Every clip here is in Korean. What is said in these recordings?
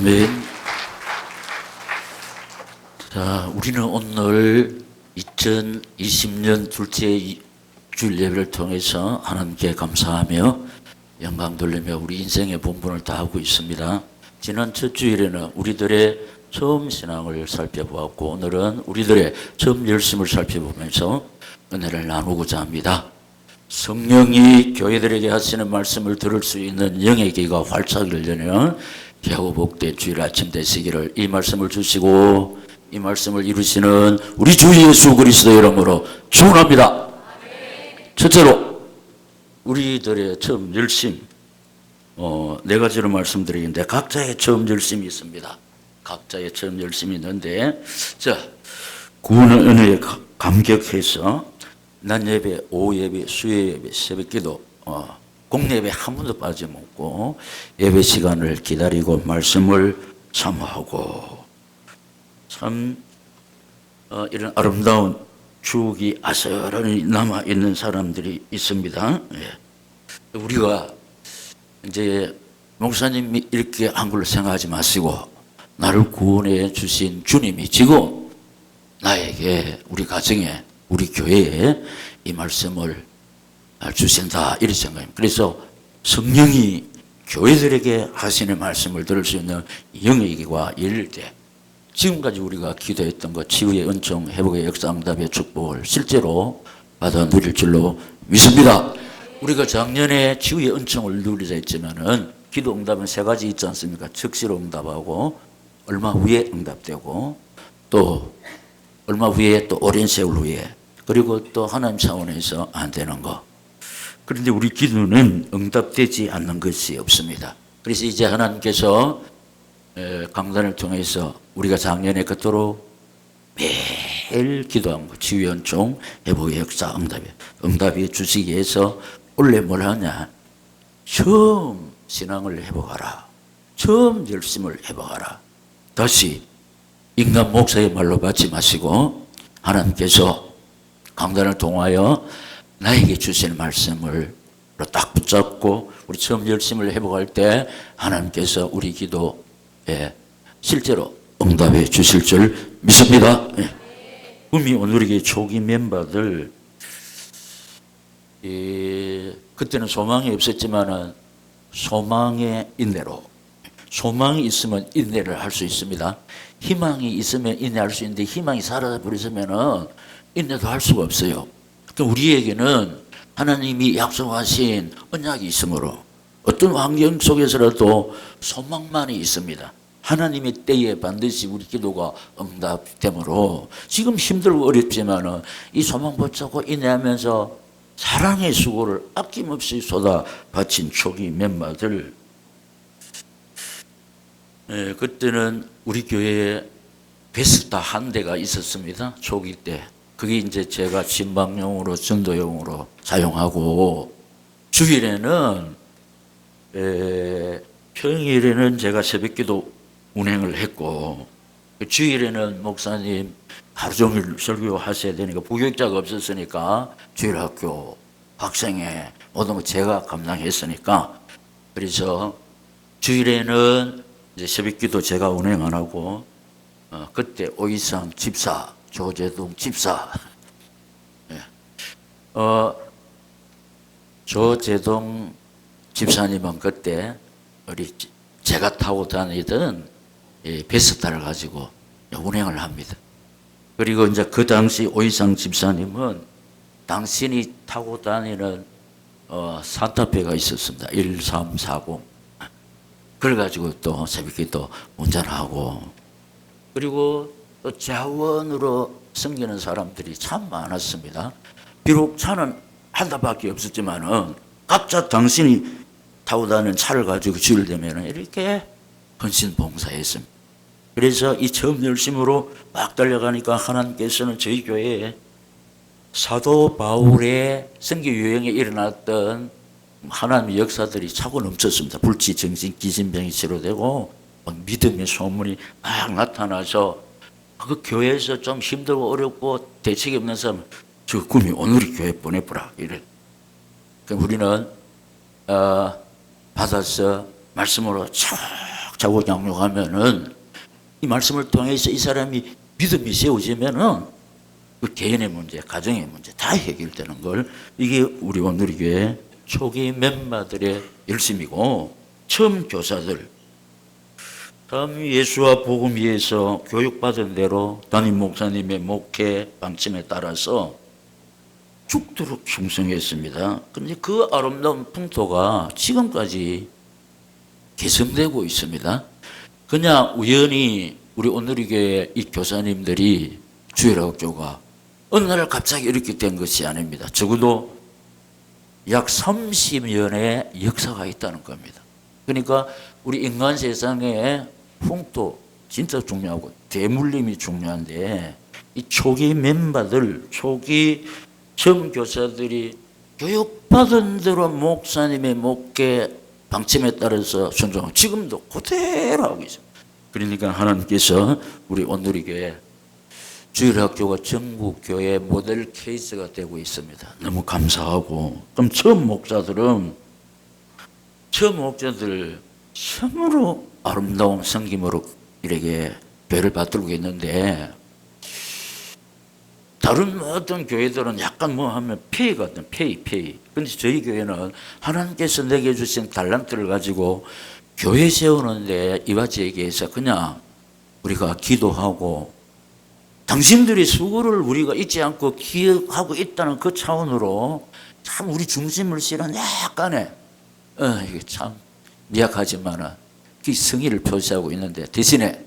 아멘. 자, 우리는 오늘 2020년 둘째 주일 예배를 통해서 하나님께 감사하며 영광 돌리며 우리 인생의 본분을 다하고 있습니다. 지난 첫 주일에는 우리들의 처음 신앙을 살펴보았고, 오늘은 우리들의 처음 열심을 살펴보면서 은혜를 나누고자 합니다. 성령이 교회들에게 하시는 말씀을 들을 수 있는 영의 귀가 활짝 열리는 겨우 복된 주일 아침 되시기를, 이 말씀을 주시고 이 말씀을 이루시는 우리 주 예수 그리스도의 이름으로 축원합니다. 첫째로 우리들의 처음 열심, 네 가지로 말씀드리는데 각자의 처음 열심이 있습니다. 각자의 처음 열심이 있는데, 자, 구원의 은혜에 감격해서 낮 예배, 오후 예배, 수요 예배, 새벽 기도, 공예 예배 한 번도 빠짐없고 예배 시간을 기다리고 말씀을 사모하고, 참 이런 아름다운 추억이 아슬아슬히 남아있는 사람들이 있습니다. 예. 우리가 이제 목사님이 이렇게 한 걸로 생각하지 마시고, 나를 구원해 주신 주님이 지금 나에게, 우리 가정에, 우리 교회에 이 말씀을 주신다, 이런 생각입니다. 그래서 성령이 교회들에게 하시는 말씀을 들을 수 있는 영의 귀가 열릴 때, 지금까지 우리가 기도했던 것, 치유의 은총, 회복의 역사, 응답의 축복을 실제로 받아 누릴 줄로 믿습니다. 우리가 작년에 치유의 은총을 누리자 했지만은, 기도 응답은 세 가지 있지 않습니까? 즉시로 응답하고, 얼마 후에 응답되고, 또 얼마 후에, 또 오랜 세월 후에, 그리고 또 하나님 차원에서 안 되는 거. 그런데 우리 기도는 응답되지 않는 것이 없습니다. 그래서 이제 하나님께서 강단을 통해서 우리가 작년에 그토록 매일 기도한 거, 치유의 은총, 회복의 역사, 응답이 주시기 위해서 원래 뭘 하냐, 처음 신앙을 회복하라, 처음 열심을 회복하라. 다시 인간 목사의 말로 받지 마시고 하나님께서 강단을 통하여 나에게 주신 말씀을 딱 붙잡고 우리 처음 열심을 회복할 때 하나님께서 우리 기도에 실제로 응답해 주실 줄 믿습니다. 꿈이 오늘의 초기 멤버들, 그때는 소망이 없었지만은 소망의 인내로, 소망이 있으면 인내를 할 수 있습니다. 희망이 있으면 인내할 수 있는데 희망이 사라져버리면은 인내도 할 수가 없어요. 그러니까 우리에게는 하나님이 약속하신 언약이 있으므로 어떤 환경 속에서라도 소망만이 있습니다. 하나님의 때에 반드시 우리 기도가 응답되므로 지금 힘들고 어렵지만은 이 소망 붙잡고 인내하면서 사랑의 수고를 아낌없이 쏟아 바친 초기 멤버들, 그때는 우리 교회에 베스타 한 대가 있었습니다. 초기 때. 그게 이제 제가 신방용으로, 전도용으로 사용하고, 주일에는, 평일에는 제가 새벽기도 운행을 했고, 주일에는 목사님 하루 종일 설교 하셔야 되니까, 부교육자가 없었으니까 주일학교, 학생회 모든 거 제가 감당했으니까, 그래서 주일에는 이제 새벽기도 제가 운행 안 하고, 그때 오이상 집사, 조재동 집사, 조재동 집사님은 그때 우리 제가 타고 다니던 베스타를 가지고 운행을 합니다. 그리고 이제 그 당시 오이상 집사님은 당신이 타고 다니는 산타페가 있었습니다. 1340. 그래가지고 또 새벽기도 운전하고, 그리고 또 자원으로 섬기는 사람들이 참 많았습니다. 비록 차는 한 대밖에 없었지만은 각자 당신이 타고 다니는 차를 가지고 주일 되면은 이렇게 헌신 봉사했습니다. 그래서 이 처음 열심으로 막 달려가니까 하나님께서는 저희 교회에 사도 바울의 선교 유행에 일어났던 하나님의 역사들이 차고 넘쳤습니다. 불치, 정신, 기진병이 치료되고 믿음의 소문이 막 나타나서 그 교회에서 좀 힘들고 어렵고 대책이 없는 사람, 저 꿈이 오늘의 교회 보내보라, 이래. 그럼 우리는 받아서 말씀으로 촥 차고 양육하면은 이 말씀을 통해서 이 사람이 믿음이 세워지면은 그 개인의 문제, 가정의 문제 다 해결되는 걸, 이게 우리 온누리교회 초기 멤버들의 열심이고, 처음 교사들 참 예수와 복음 위에서 교육받은 대로 담임 목사님의 목회 방침에 따라서 죽도록 충성했습니다. 그런데 그 아름다운 풍토가 지금까지 개성되고 있습니다. 그냥 우연히 우리 온누리교회 이 교사님들이 주일학교가 어느 날 갑자기 이렇게 된 것이 아닙니다. 적어도 약 30년의 역사가 있다는 겁니다. 그러니까 우리 인간 세상에 풍토 진짜 중요하고 대물림이 중요한데, 이 초기 멤버들, 초기 정교사들이 교육받은 대로 목사님의 목회 방침에 따라서 순종하고 지금도 그대로 하고 있습니다. 그러니까 하나님께서 우리 온누리교회 주일학교가 전국교회 모델 케이스가 되고 있습니다. 너무 감사하고, 그럼 처음 목자들 참으로 아름다운 섬김으로 이렇게 교회를 받들고 있는데, 다른 어떤 교회들은 약간 뭐 하면 페이 같은 페이. 근데 저희 교회는 하나님께서 내게 주신 달란트를 가지고 교회 세우는데 이와지에게서 그냥 우리가 기도하고, 당신들의 수고를 우리가 잊지 않고 기억하고 있다는 그 차원으로 참 우리 중심을 실은 약간의 이게 참 미약하지만은 그 성의를 표시하고 있는데, 대신에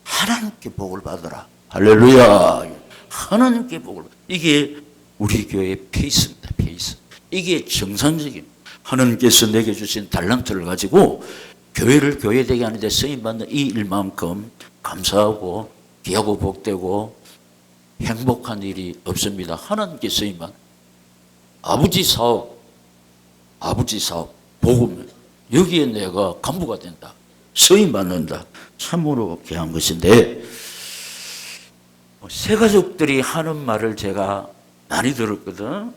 하나님께 복을 받으라. 할렐루야. 하나님께 복을 받으라. 이게 우리 교회의 페이스입니다. 페이스. 이게 정상적인, 하나님께서 내게 주신 달란트를 가지고 교회를 교회되게 하는데 쓰임받는 이 일만큼 감사하고 귀하고 복되고 행복한 일이 없습니다. 하나님께 쓰임받는 아버지 사업, 복음, 여기에 내가 간부가 된다, 쓰임받는다, 참으로 귀한 것인데, 새가족들이 하는 말을 제가 많이 들었거든.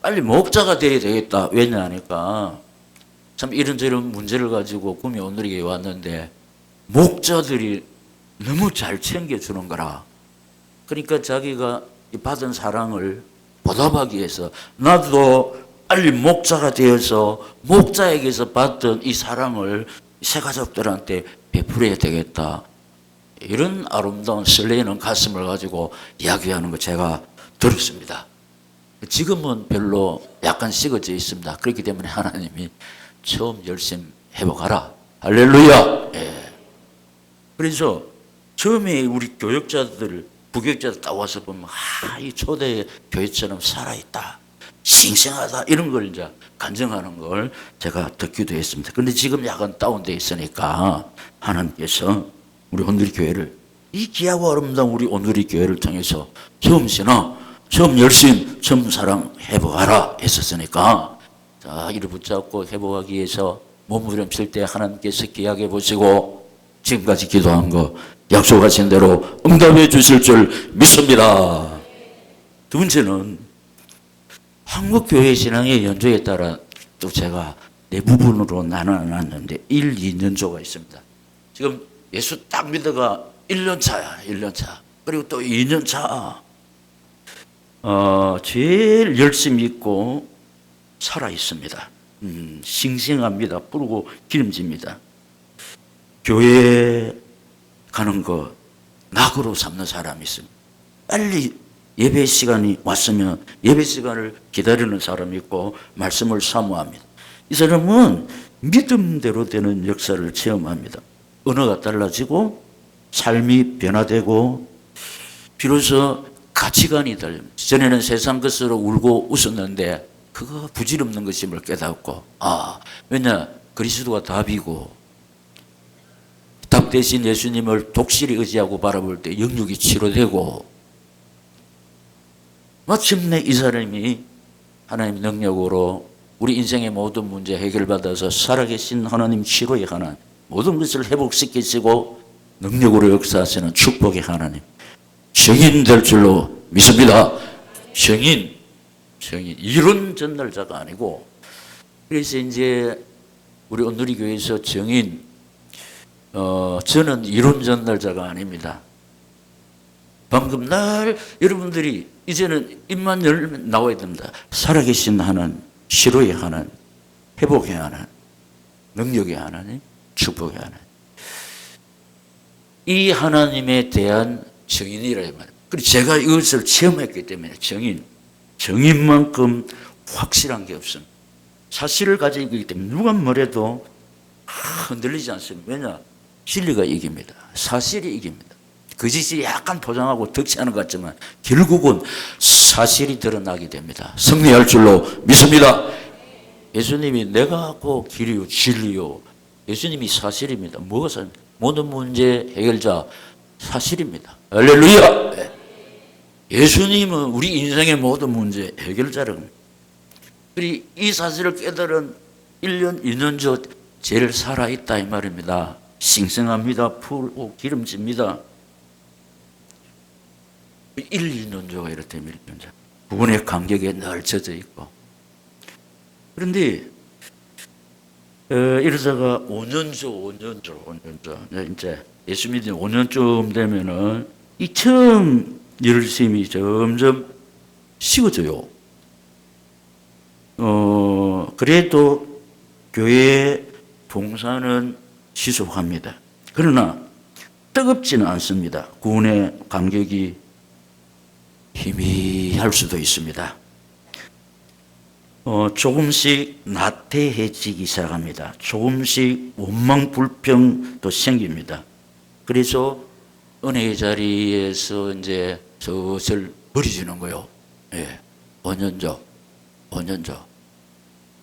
빨리 목자가 돼야 되겠다. 왜냐 하니까 참 이런저런 문제를 가지고 꿈이 온누리교회에 왔는데 목자들이 너무 잘 챙겨주는 거라. 그러니까 자기가 받은 사랑을 보답하기 위해서 나도 빨리 목자가 되어서 목자에게서 받던 이 사랑을 새가족들한테 베풀어야 되겠다. 이런 아름다운 설레이는 가슴을 가지고 이야기하는 거 제가 들었습니다. 지금은 별로 약간 식어져 있습니다. 그렇기 때문에 하나님이 처음 열심히 해보가라. 할렐루야. 예. 그래서 처음에 우리 교역자들, 부교역자들 딱 와서 보면 이 초대 교회처럼 살아있다, 싱싱하다, 이런 걸 이제 간증하는 걸 제가 듣기도 했습니다. 그런데 지금 약간 다운되어 있으니까 하나님께서 우리 온누리교회를, 이 귀하고 아름다운 우리 온누리교회를 통해서 처음 신앙, 처음 열심, 처음 사랑 회복하라 했었으니까, 자, 이를 붙잡고 회복하기 위해서 몸부림칠 때 하나님께서 기약해 보시고 지금까지 기도한 거 약속하신 대로 응답해 주실 줄 믿습니다. 두 번째는 한국교회 신앙의 연조에 따라 또 제가 네 부분으로 나눠놨는데 1, 2년조가 있습니다. 지금 예수 딱 믿어가 1년 차야, 1년 차. 그리고 또 2년 차. 제일 열심히 있고 살아 있습니다. 싱싱합니다. 뿌르고 기름집니다. 교회에 가는 거 낙으로 삼는 사람이 있습니다. 빨리 예배 시간이 왔으면 예배 시간을 기다리는 사람이 있고 말씀을 사모합니다. 이 사람은 믿음대로 되는 역사를 체험합니다. 언어가 달라지고 삶이 변화되고 비로소 가치관이 달립니다. 전에는 세상 것으로 울고 웃었는데 그거 부질없는 것임을 깨닫고, 왜냐, 그리스도가 답이고 답 대신 예수님을 독실히 의지하고 바라볼 때 영육이 치료되고, 마침내 이 사람이 하나님 능력으로 우리 인생의 모든 문제 해결받아서 살아계신 하나님 치료의 하나님, 모든 것을 회복시키시고 능력으로 역사하시는 축복의 하나님, 증인 될 줄로 믿습니다. 증인, 이론 전달자가 아니고. 그래서 이제 우리 온누리교회에서 증인, 저는 이론 전달자가 아닙니다. 방금 여러분들이 이제는 입만 열면 나와야 됩니다. 살아계신 하나님, 시로의 하나님, 회복의 하나님, 능력의 하나님, 축복의 하나님. 이 하나님에 대한 정인이라 말입니다. 그리고 제가 이것을 체험했기 때문에 정인만큼 확실한 게 없습니다. 사실을 가지고 있기 때문에 누가 뭐래도 흔들리지 않습니다. 왜냐? 진리가 이깁니다. 사실이 이깁니다. 거짓이 약간 포장하고 덕지 않은 것 같지만 결국은 사실이 드러나게 됩니다. 승리할 줄로 믿습니다. 예수님이 내가 고 길이요 진리요. 예수님이 사실입니다. 뭐가 사실? 모든 문제 해결자 사실입니다. 할렐루야. 예수님은 우리 인생의 모든 문제 해결자라고 합니다. 그리고 이 사실을 깨달은 1년, 2년 전 제일 살아있다 이 말입니다. 싱싱합니다. 푸르고 기름집니다. 1, 2년조가 이렇다면 1년조. 구원의 간격에 늘 젖어 있고. 그런데 이러다가 5년조. 이제 예수 믿은 5년쯤 되면은 이 처음 열심이 점점 식어져요. 그래도 교회 봉사는 지속합니다. 그러나 뜨겁지는 않습니다. 구원의 간격이 희미할 수도 있습니다. 조금씩 나태해지기 시작합니다. 조금씩 원망 불평도 생깁니다. 그래서 은혜의 자리에서 이제 슬슬 버려지는 거예요. 5년조.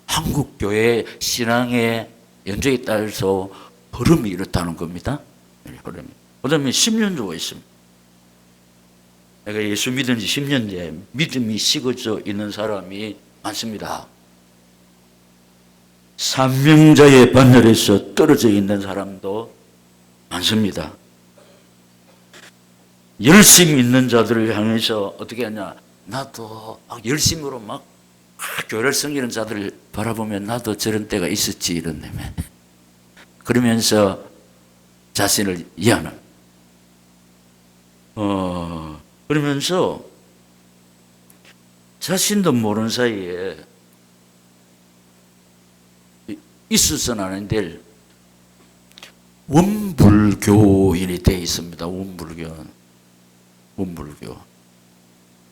한국교회 신앙의 연조에 따라서 흐름이 이렇다는 겁니다. 흐름이. 그 다음에 10년조가 있습니다. 내가 예수 믿은 지 10년째 믿음이 식어져 있는 사람이 많습니다. 사명자의 반열에서 떨어져 있는 사람도 많습니다. 열심히 있는 자들을 향해서 어떻게 하냐, 나도 열심으로 막 교회를 섬기는 자들을 바라보면 나도 저런 때가 있었지 이런다면 그러면서 자신을 이해하는 그러면서 자신도 모르는 사이에 있어서는 안 될 원불교인이 되어 있습니다. 원불교.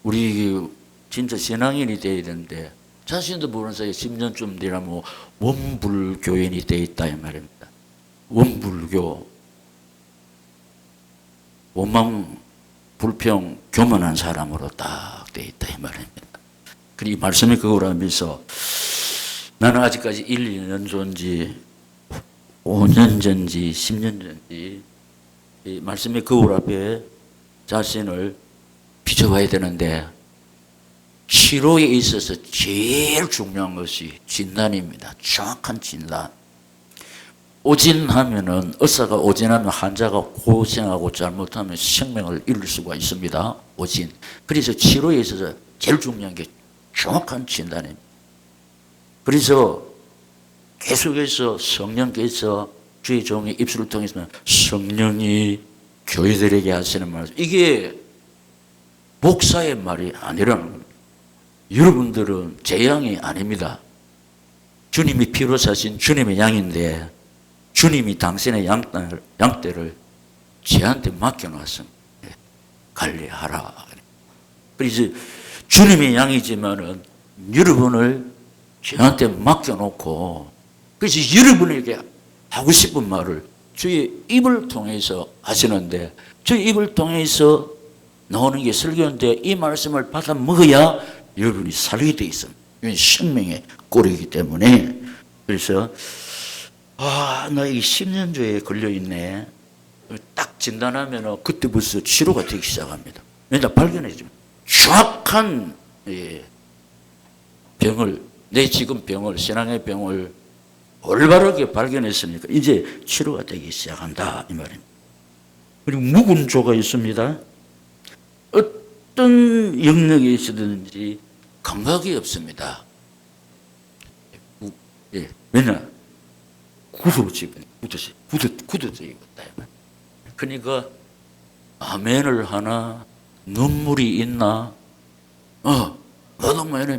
우리 진짜 신앙인이 되어야 되는데 자신도 모르는 사이에 10년쯤 되라면 원불교인이 되어 있다 이 말입니다. 원불교. 원망, 불평, 교만한 사람으로 딱 되어 있다 이 말입니다. 그리고 이 말씀이 그거라면서 나는 아직까지 1, 2년 전지 5년 전지 10년 전지 이 말씀의 거울 앞에 자신을 비춰봐야 되는데 치료에 있어서 제일 중요한 것이 진단입니다. 정확한 진단. 오진하면은 의사가 오진하면 환자가 고생하고 잘못하면 생명을 잃을 수가 있습니다. 오진. 그래서 치료에 있어서 제일 중요한 게 정확한 진단입니다. 그래서 계속해서 성령께서 주의 종의 입술을 통해서 성령이 교회들에게 하시는 말, 이게 목사의 말이 아니라는 겁니다. 여러분들은 제 양이 아닙니다. 주님이 피로 사신 주님의 양인데 주님이 당신의 양떼를 저한테 맡겨놨습니다. 관리하라. 그래서 주님의 양이지만은 여러분을 저한테 맡겨놓고 그래서 여러분에게 하고 싶은 말을 주의 입을 통해서 하시는데 주의 입을 통해서 나오는 게 설교인데 이 말씀을 받아 먹어야 여러분이 살게 돼 있습니다. 이건 생명의 꼴이기 때문에. 그래서 나 이 10년조에 걸려있네. 딱 진단하면 그때부터 치료가 되기 시작합니다. 왜냐 발견해집니다. 정확한 병을, 내 지금 병을, 신앙의 병을 올바르게 발견했으니까 이제 치료가 되기 시작한다 이 말입니다. 그리고 묵은 조가 있습니다. 어떤 영역에 있어든지 감각이 없습니다. 왜냐? 구속지분. 굳어져 있다. 그러니까 아멘을 하나 눈물이 있나 노동면에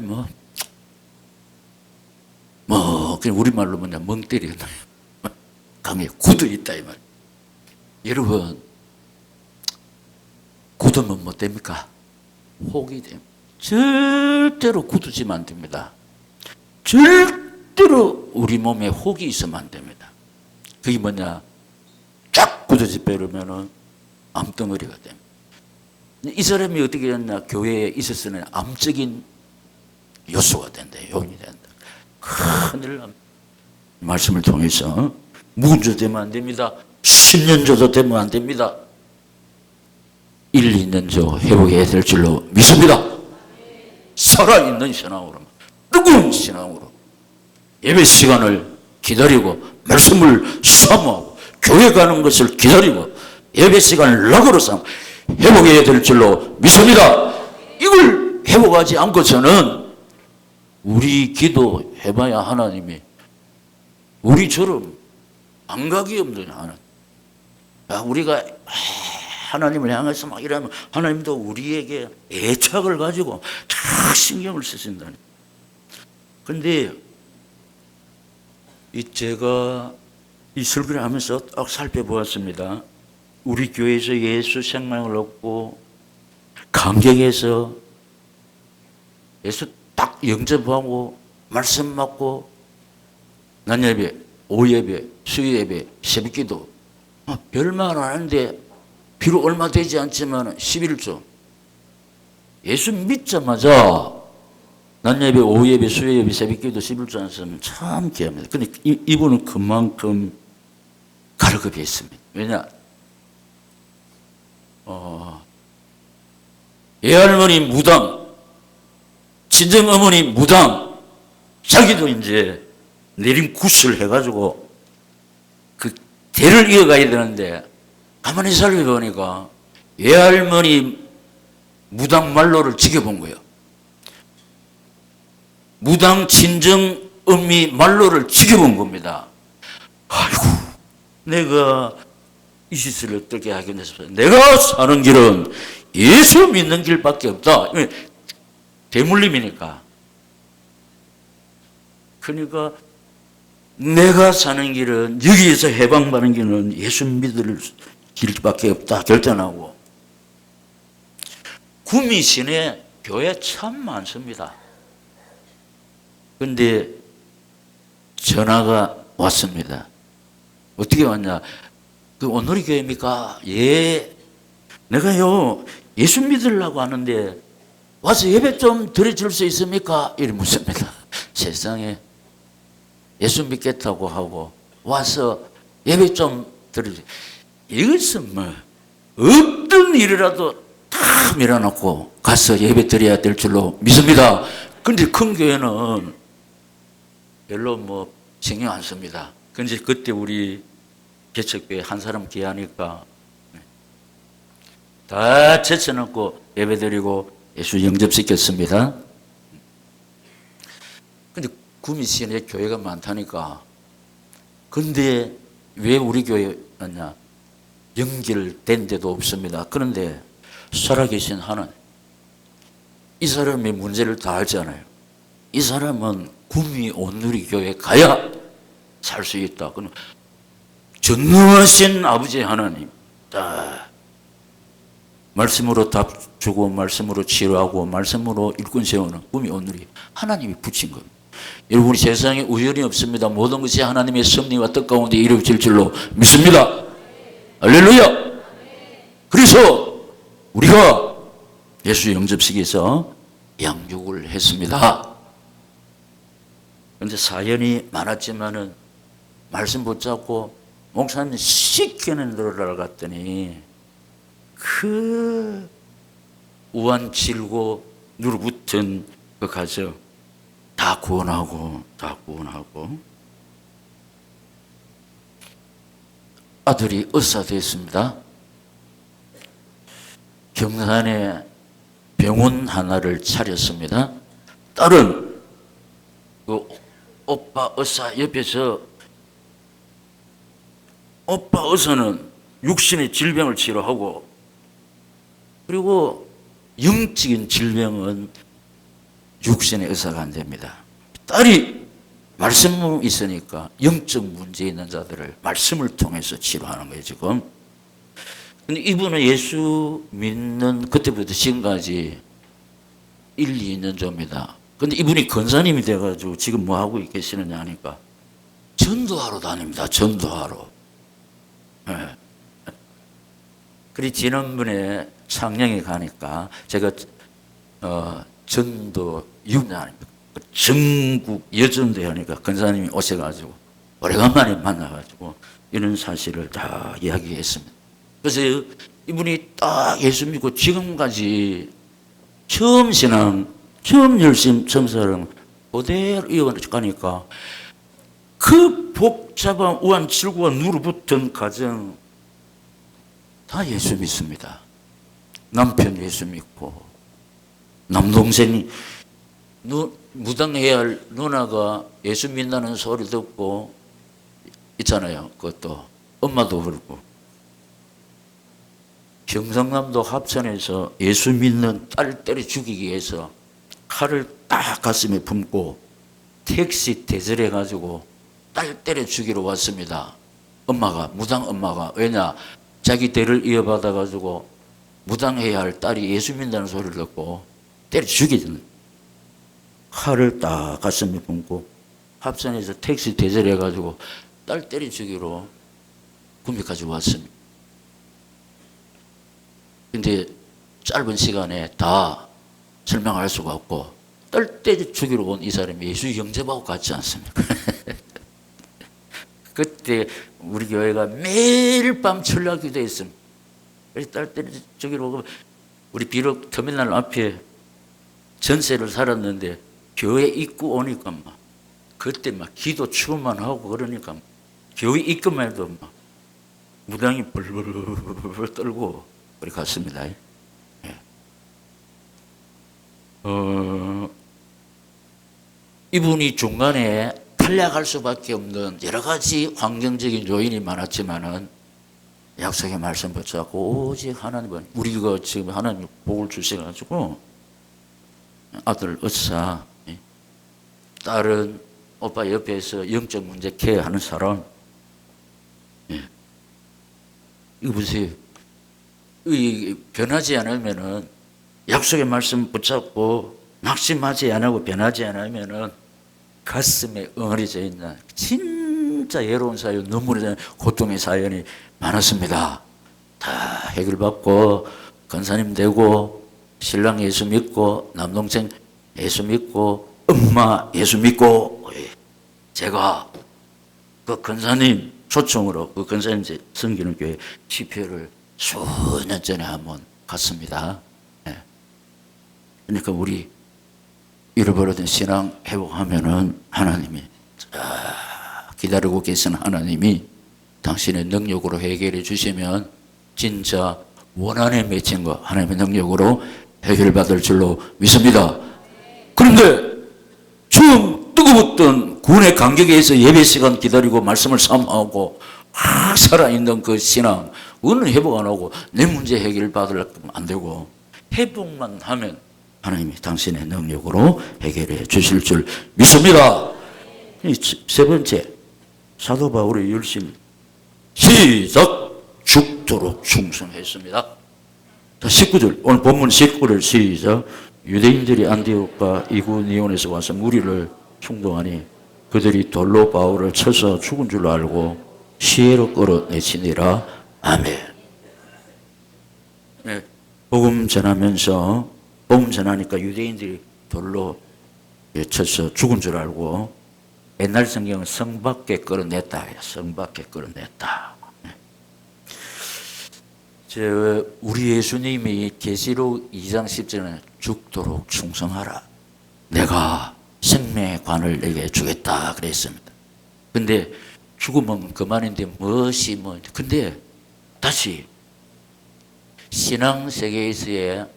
그냥 우리말로 뭐냐 멍 때리나 강에 굳어 있다 이 말. 여러분 굳으면 뭐 됩니까? 혹이 됩니다. 절대로 굳어지면 안 됩니다. 절대로 우리 몸에 혹이 있으면 안 됩니다. 그게 뭐냐? 쫙 굳어져 버리면은 암덩어리가 됩니다. 이 사람이 어떻게 했냐? 교회에 있었으면 암적인 요소가 된다. 요인이 된다. 큰일 납니다. 말씀을 통해서 무근조되면 안 됩니다. 10년조도 되면 안 됩니다. 1, 2년조 회복해야 될 줄로 믿습니다. 살아있는 신앙으로, 뜨거운 신앙으로 예배 시간을 기다리고 말씀을 사모하고 교회 가는 것을 기다리고 예배 시간을 낙으로 삼고 회복해야 될 줄로 믿습니다. 이걸 회복하지 않고서는 우리 기도해봐야 하나님이 우리처럼 감각이 없는 하나님. 우리가 하나님을 향해서 막 이러면 하나님도 우리에게 애착을 가지고 다 신경을 쓰신다니. 근데 제가 이 설교를 하면서 딱 살펴보았습니다. 우리 교회에서 예수 생명을 얻고 감격해서 예수 딱 영접하고 말씀 받고 낮예배, 오예배, 수요예배, 새벽기도 별말 안 하는데 비록 얼마 되지 않지만 11조 예수 믿자마자 낮예배, 오예배, 수요예배, 새벽기도 11조 안 쓰면 참 귀합니다. 근데 이분은 그만큼 가르급이 있습니다. 왜냐? 애할머니 무당, 친정어머니 무당, 자기도 이제 내림 굿을 해가지고 그 대를 이어가야 되는데 가만히 살펴보니까 애할머니 무당 말로를 지켜본 거예요. 무당 친정 엄미 말로를 지켜본 겁니다. 아이고, 내가 이 짓을 어떻게 하겠느냐. 내가 사는 길은 예수 믿는 길밖에 없다. 대물림이니까. 그러니까 내가 사는 길은 여기에서 해방받는 길은 예수 믿을 길밖에 없다 결단하고 구미 시내 교회 참 많습니다. 그런데 전화가 왔습니다. 어떻게 왔냐? 그 오늘이 교회입니까? 예. 내가요 예수 믿으려고 하는데 와서 예배 좀 드려줄 수 있습니까? 이래 묻습니다. 세상에 예수 믿겠다고 하고 와서 예배 좀 드려줘. 이것은 뭐 어떤 일이라도 다 밀어놓고 가서 예배 드려야 될 줄로 믿습니다. 그런데 큰 교회는 별로 뭐 신경 안 씁니다. 근데 그때 우리 개척교회 한 사람 귀하니까 다 제쳐놓고 예배 드리고 예수 영접시켰습니다. 근데 구미시내 교회가 많다니까. 근데 왜 우리 교회 왔냐? 연결된 데도 없습니다. 그런데 살아계신 하나님, 이 사람의 문제를 다 알잖아요. 이 사람은 구미 온누리 교회 가야 살 수 있다. 그럼 전능하신 아버지 하나님, 말씀으로 답 주고 말씀으로 치료하고 말씀으로 일꾼 세우는 구미 온누리 하나님이 붙인 겁니다. 여러분이 세상에 우연이 없습니다. 모든 것이 하나님의 섭리와 뜻 가운데 이루어질 줄로 믿습니다. 할렐루야. 그래서 우리가 예수 영접식에서 양육을 했습니다. 그런데 사연이 많았지만은 말씀 붙잡고 목사님 시키는 대로 갔더니 그 우한 질고 누르붙은 그 가정 다 구원하고 아들이 의사 됐습니다. 경산에 병원 하나를 차렸습니다. 딸은 그 오빠 의사 옆에서 오빠 어서는 육신의 질병을 치료하고, 그리고 영적인 질병은 육신의 의사가 안 됩니다. 딸이 말씀이 있으니까 영적 문제 있는 자들을 말씀을 통해서 치료하는 거예요, 지금. 근데 이분은 예수 믿는 그때부터 지금까지 1, 2년 전입니다. 근데 이분이 권사님이 돼가지고 지금 뭐 하고 계시느냐 하니까 전도하러 다닙니다. 전도하러. 네. 그리고 지난번에 창녕에 가니까 제가 전도 유나 아닙니까? 전국 여전대 하니까 권사님이 오셔가지고 오래간만에 만나가지고 이런 사실을 다 이야기했습니다. 그래서 이분이 딱 예수 믿고 지금까지 처음 신앙, 처음 열심, 처음 사랑 그대로 이어가니까 그 복잡한 우한칠구가 누르붙은 가정 다 예수 믿습니다. 남편 예수 믿고 남동생이 무당해야 할 누나가 예수 믿는다는 소리 듣고 있잖아요. 그것도 엄마도 그렇고 경상남도 합천에서 예수 믿는 딸 때려 죽이기 위해서 칼을 딱 가슴에 품고 택시 대절해 가지고 딸 때려 죽이러 왔습니다. 엄마가, 무당 엄마가. 왜냐? 자기 대를 이어받아 가지고 무당해야 할 딸이 예수 믿는다는 소리를 듣고 때려 죽이는 칼을 딱 가슴에 품고 합천에서 택시 대절해 가지고 딸 때려 죽이러 구미까지 왔습니다. 근데 짧은 시간에 다 설명할 수가 없고 딸 때려 죽이러 온 이 사람이 예수 영접하고 같지 않습니까? 그때 우리 교회가 매일 밤 철야 기도했습니다. 딸 때려 죽이러 오고 우리 비록 터미널 앞에 전세를 살았는데 교회 입구 오니까 막 그때 막 기도 추구만 하고 그러니까 교회 입구만 해도 막 무당이 벌벌 떨고 우리 갔습니다. 예. 이분이 중간에 탈락할 수밖에 없는 여러 가지 환경적인 요인이 많았지만은 약속의 말씀 붙잡고 오직 하나님은 우리가 지금 하나님 복을 주셔가지고 아들 의사, 딸은 오빠 옆에서 영적 문제 케어하는 사람. 예. 이거 보세요. 변하지 않으면은 약속의 말씀 붙잡고 낙심하지 않고 변하지 않으면은 가슴에 엉어리져 있는 진짜 외로운 사연, 눈물이 나는 고통의 사연이 많았습니다. 다 해결받고 권사님 되고 신랑 예수 믿고 남동생 예수 믿고 엄마 예수 믿고 제가 그 권사님 초청으로 그 권사님 섬기는 교회 집회를 수년 전에 한번 갔습니다. 네. 그러니까 우리 잃어버렸던 신앙 회복하면은 하나님이 기다리고 계시는 하나님이 당신의 능력으로 해결해 주시면 진짜 원한에 맺힌 거 하나님의 능력으로 해결받을 줄로 믿습니다. 그런데 처음 뜨거웠던 구원의 간격에서 예배 시간 기다리고 말씀을 삼하고 막 살아있는 그 신앙 우리는 회복 안 하고 내 문제 해결받으려면 안 되고 회복만 하면 하나님이 당신의 능력으로 해결해 주실 줄 믿습니다. 세 번째, 사도 바울의 열심 시작 죽도록 충성했습니다. 19절 오늘 본문 19절 시작 유대인들이 안디옥과 이구니온에서 와서 무리를 충동하니 그들이 돌로 바울을 쳐서 죽은 줄 알고 시해로 끌어내치니라. 아멘. 네, 복음 전하면서 복음 전하니까 유대인들이 돌로 쳐서 죽은 줄 알고 옛날 성경은 성 밖에 끌어냈다. 성 밖에 끌어냈다. 우리 예수님이 계시록 2장 10절에 죽도록 충성하라. 내가 생명의 관을 내게 주겠다 그랬습니다. 근데 죽으면 그만인데 무엇이 뭐. 근데 다시 신앙 세계에서의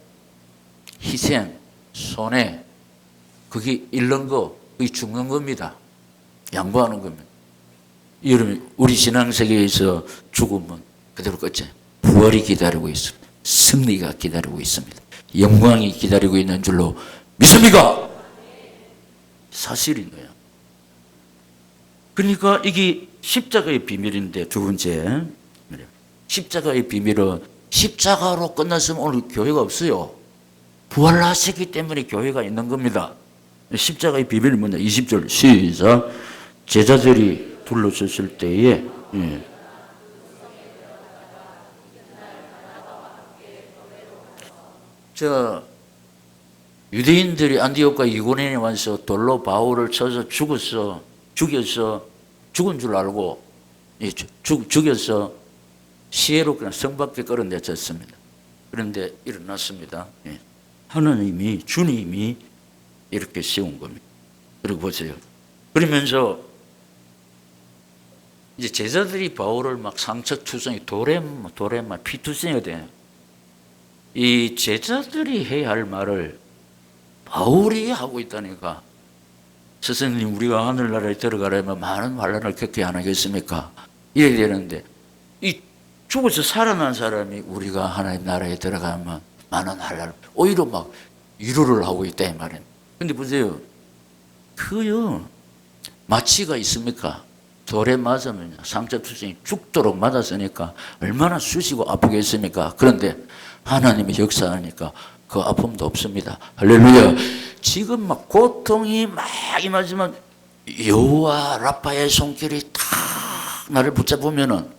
희생, 손해, 그게 잃는 거, 그게 죽는 겁니다. 양보하는 겁니다. 여러분, 우리 신앙세계에서 죽음은 그대로 끝이에요. 부활이 기다리고 있습니다. 승리가 기다리고 있습니다. 영광이 기다리고 있는 줄로 믿습니까? 사실인 거예요. 그러니까 이게 십자가의 비밀인데, 두 번째, 십자가의 비밀은 십자가로 끝났으면 오늘 교회가 없어요. 부활하셨기 때문에 교회가 있는 겁니다. 십자가의 비밀이 뭐냐? 20절 시작. 제자들이 둘러섰을 때에 유대인들이 안디옥과 이고니온에 와서 돌로 바울을 쳐서 죽여서 죽은 줄 알고 죽여서 시해로 그냥 성 밖에 끌어내졌습니다. 그런데 일어났습니다. 하나님이, 주님이 이렇게 세운 겁니다. 그리고 보세요. 그러면서 이제 제자들이 바울을 막 상처투성이 돌에 막 피투성이가 돼요. 이 제자들이 해야 할 말을 바울이 하고 있다니까. 스승님, 우리가 하늘나라에 들어가려면 많은 환난을 겪어야 하겠습니까? 이래야 되는데, 이 죽어서 살아난 사람이 우리가 하나님 나라에 들어가면 많은 환난을, 오히려 막 위로를 하고 있다 이 말이에요. 근데 보세요. 그요 마취가 있습니까? 돌에 맞으면 상처투성이 죽도록 맞았으니까 얼마나 쑤시고 아프겠습니까? 그런데 하나님이 역사하니까 그 아픔도 없습니다. 할렐루야. 지금 막 고통이 막 임하지만 여호와 라파의 손길이 탁 나를 붙잡으면은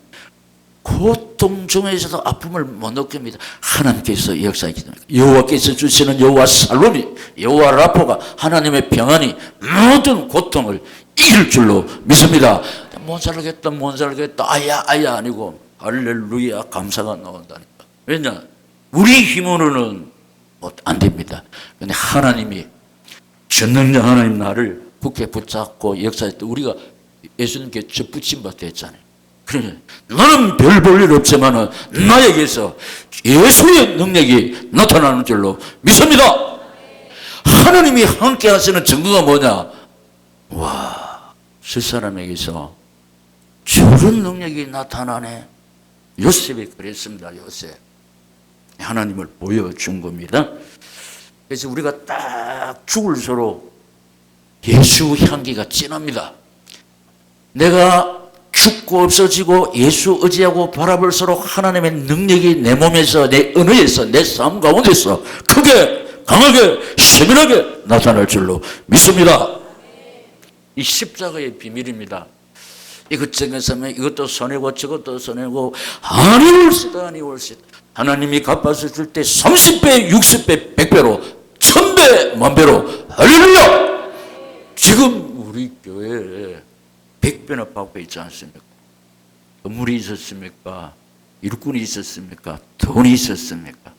고통 중에서도 아픔을 못 느낍니다. 하나님께서 역사하기 때문에 여호와께서 주시는 여호와 살롬이, 여호와 라파가, 하나님의 평안이 모든 고통을 이길 줄로 믿습니다. 못 살겠다 아야 아니고 할렐루야 감사가 나온다니까. 왜냐? 우리 힘으로는 안 됩니다. 그런데 하나님이, 전능자 하나님 나를 굳게 붙잡고 역사할 때 우리가 예수님께 접붙임 받게 했잖아요. 그래, 너는 별 볼 일 없지만 나에게서 예수의 능력이 나타나는 줄로 믿습니다. 하나님이 함께 하시는 증거가 뭐냐? 와, 저 사람에게서 저런 능력이 나타나네. 요셉이 그랬습니다. 요셉. 하나님을 보여준 겁니다. 그래서 우리가 딱 죽을수록 예수 향기가 진합니다. 내가 죽고 없어지고 예수 의지하고 바라볼수록 하나님의 능력이 내 몸에서, 내 은혜에서, 내 삶 가운데서 크게, 강하게, 세밀하게 나타날 줄로 믿습니다. 이 십자가의 비밀입니다. 이것저것 하면 이것도 손해고 저것도 손해고 아니 올시다. 하나님이 갚았을 때 30배, 60배, 100배로, 1000배, 만배로. 할렐루야! 지금 우리 교회에 100배나 받고 있지 않습니까? 건물이 있었습니까? 일꾼이 있었습니까? 돈이 있었습니까?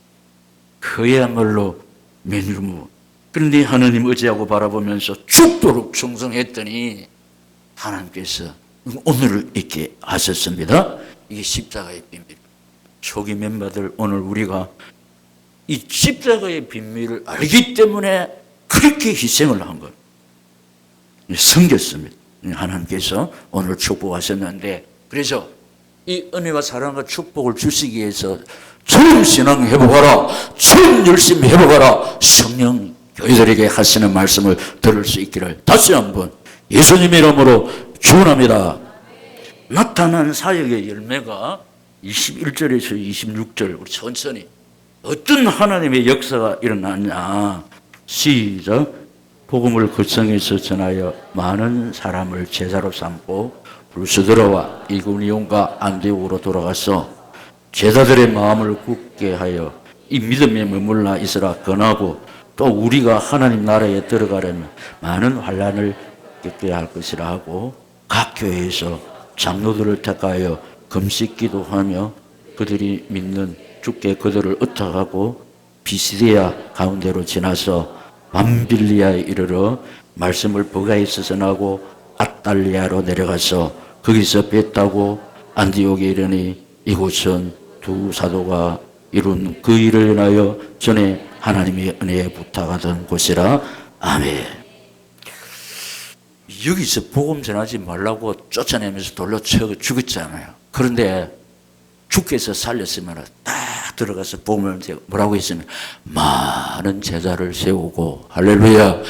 그야말로 맨유무. 그런데 하나님 의지하고 바라보면서 죽도록 충성했더니 하나님께서 오늘을 있게 하셨습니다. 이게 십자가의 비밀. 초기 멤버들, 오늘 우리가 이 십자가의 비밀을 알기 때문에 그렇게 희생을 한 거예요. 섬겼습니다. 하나님께서 오늘 축복하셨는데, 그래서 이 은혜와 사랑과 축복을 주시기 위해서 처음 신앙 회복하라, 처음 열심히 회복하라, 성령 교회들에게 하시는 말씀을 들을 수 있기를 다시 한번 예수님 이름으로 축원합니다. 나타난 사역의 열매가 21절에서 26절, 우리 천천히 어떤 하나님의 역사가 일어났냐. 시작. 복음을 거성에서 전하여 많은 사람을 제자로 삼고 루스드라와 이고니온과 안디옥으로 돌아가서 제자들의 마음을 굳게 하여 이 믿음에 머물러 있으라 권하고, 또 우리가 하나님 나라에 들어가려면 많은 환난을 겪어야 할 것이라 하고, 각 교회에서 장로들을 택하여 금식 기도하며 그들이 믿는 주께 그들을 의탁하고 비시디아 가운데로 지나서 밤빌리아에 이르러 말씀을 버가에서 전하고 아달리아로 내려가서 거기서 배 타고 안디옥에 이르니 이곳은 두 사도가 이룬 그 일을 인하여 전에 하나님의 은혜에 부탁하던 곳이라. 아멘. 여기서 복음 전하지 말라고 쫓아내면서 돌로 쳐 죽었잖아요. 그런데 주께서 살렸으면 딱 들어가서 복음을 뭐라고 했으면 많은 제자를 세우고 할렐루야.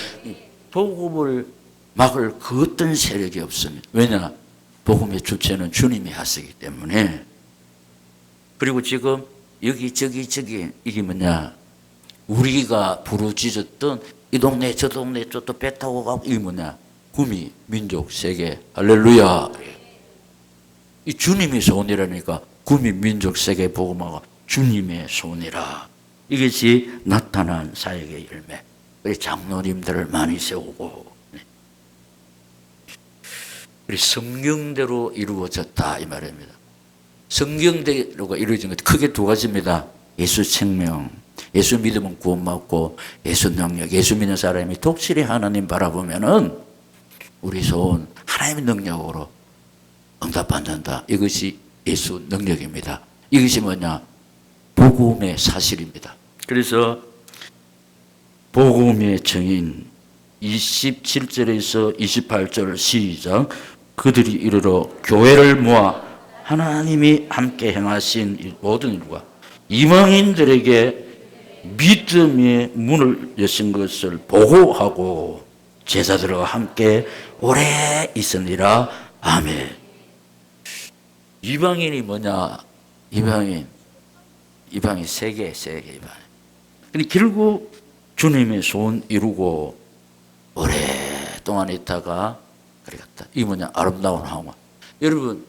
복음을 막을 그 어떤 세력이 없습니다. 왜냐? 복음의 주체는 주님이 하시기 때문에. 그리고 지금 여기 저기 이게 뭐냐? 우리가 부르짖었던 이 동네 저 동네 저 또 배 타고 가고 이게 뭐냐? 구미 민족 세계 할렐루야. 이 주님의 소원이라니까 구미 민족 세계 복음화가 주님의 소원이라. 이것이 나타난 사역의 열매. 우리 장로님들을 많이 세우고 우리 성경대로 이루어졌다 이 말입니다. 성경대로가 이루어진 것 크게 두 가지입니다. 예수 생명, 예수 믿으면 구원받고 예수 능력, 예수 믿는 사람이 독실히 하나님 바라보면은 우리 소원 하나님의 능력으로 응답받는다. 이것이 예수 능력입니다. 이것이 뭐냐? 복음의 사실입니다. 그래서 복음의 증인 27절에서 28절 시작. 그들이 이르러 교회를 모아 하나님이 함께 행하신 모든 일과 이방인들에게 믿음의 문을 여신 것을 보고하고 제자들과 함께 오래 있으니라. 아멘. 이방인이 뭐냐? 이방인 세계 이방인. 근데 결국 주님의 소원 이루고 오랫동안 있다가 그래 갔다. 이 뭐냐? 아름다운 항원. 여러분,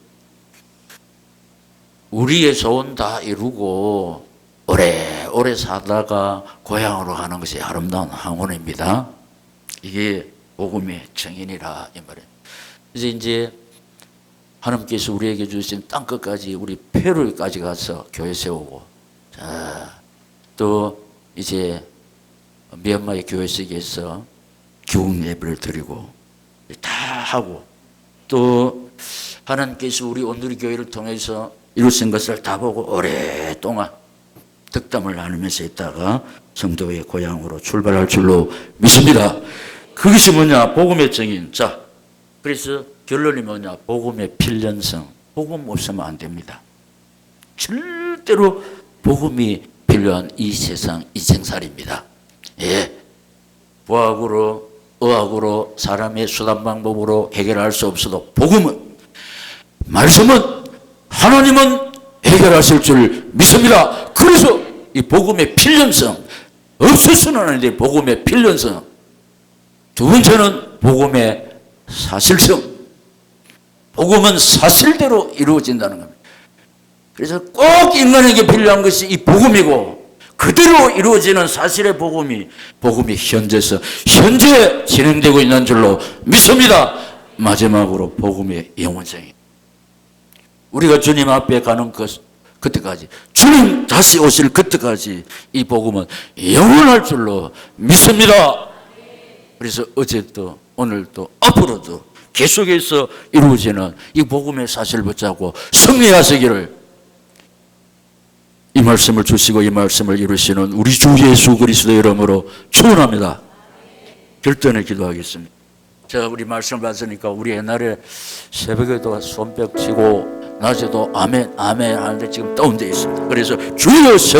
우리의 소원 다 이루고 오래 사다가 고향으로 가는 것이 아름다운 항원입니다. 이게 복음의 증인이라 이 말이에요. 이제 하나님께서 우리에게 주신 땅끝까지 우리 페루까지 가서 교회 세우고, 자, 또 이제 미얀마의 교회식에서 기웅 예배를 드리고 다 하고, 또 하나님께서 우리 온누리 교회를 통해서 이루신 것을 다 보고 오랫동안 덕담을 나누면서 있다가 성도의 고향으로 출발할 줄로 믿습니다. 그것이 뭐냐? 복음의 증인. 자, 그래서 결론이 뭐냐? 복음의 필연성. 복음 없으면 안 됩니다. 절대로 복음이 필요한 이 세상, 이 생살입니다. 예. 부학으로, 의학으로, 사람의 수단 방법으로 해결할 수 없어도 복음은, 말씀은, 하나님은 해결하실 줄 믿습니다. 그래서 이 복음의 필연성, 없어서는 안 돼. 복음의 필연성. 두 번째는 복음의 사실성. 복음은 사실대로 이루어진다는 겁니다. 그래서 꼭 인간에게 필요한 것이 이 복음이고, 그대로 이루어지는 사실의 복음이 현재 진행되고 있는 줄로 믿습니다. 마지막으로 복음의 영원성이. 우리가 주님 앞에 가는 그때까지, 주님 다시 오실 그때까지 이 복음은 영원할 줄로 믿습니다. 그래서 어제도 오늘도 앞으로도 계속해서 이루어지는 이 복음의 사실을 붙잡고 승리하시기를, 이 말씀을 주시고 이 말씀을 이루시는 우리 주 예수 그리스도의 이름으로 축원합니다. 결단에 기도하겠습니다. 자, 우리 말씀을 받으니까 우리 옛날에 새벽에도 손뼉 치고 낮에도 아멘 아멘 하는데 지금 다운되어 있습니다. 그래서 주여